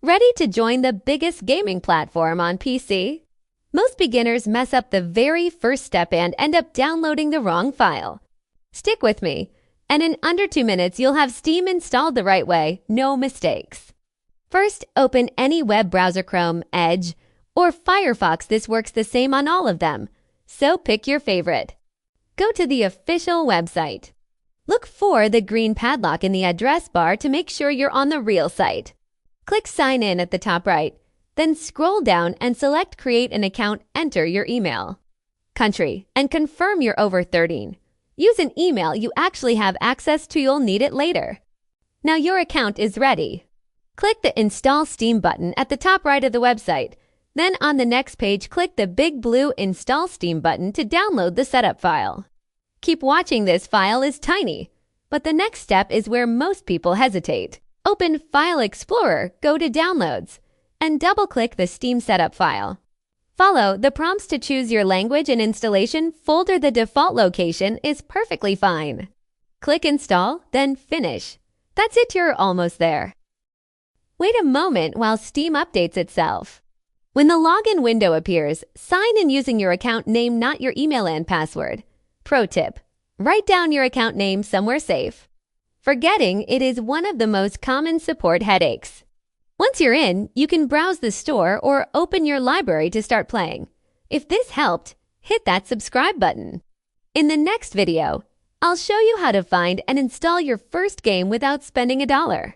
Ready to join the biggest gaming platform on PC? Most beginners mess up the very first step and end up downloading the wrong file. Stick with me, and in under 2 minutes you'll have Steam installed the right way, no mistakes. First, open any web browser, Chrome, Edge, or Firefox. This works the same on all of them, so pick your favorite. Go to the official website. Look for the green padlock in the address bar to make sure you're on the real site. Click Sign In at the top right, then scroll down and select Create an Account. Enter your email, country, and confirm you're over 13. Use an email you actually have access to. You'll need it later. Now your account is ready. Click the Install Steam button at the top right of the website. Then on the next page, click the big blue Install Steam button to download the setup file. Keep watching. This file is tiny, but the next step is where most people hesitate. Open File Explorer, go to Downloads, and double-click the Steam setup file. Follow the prompts to choose your language and installation folder. The default location is perfectly fine. Click Install, then Finish. That's it, you're almost there. Wait a moment while Steam updates itself. When the login window appears, sign in using your account name, not your email and password. Pro tip: write down your account name somewhere safe. Forgetting it is one of the most common support headaches. Once you're in, you can browse the store or open your library to start playing. If this helped, hit that subscribe button. In the next video, I'll show you how to find and install your first game without spending $1.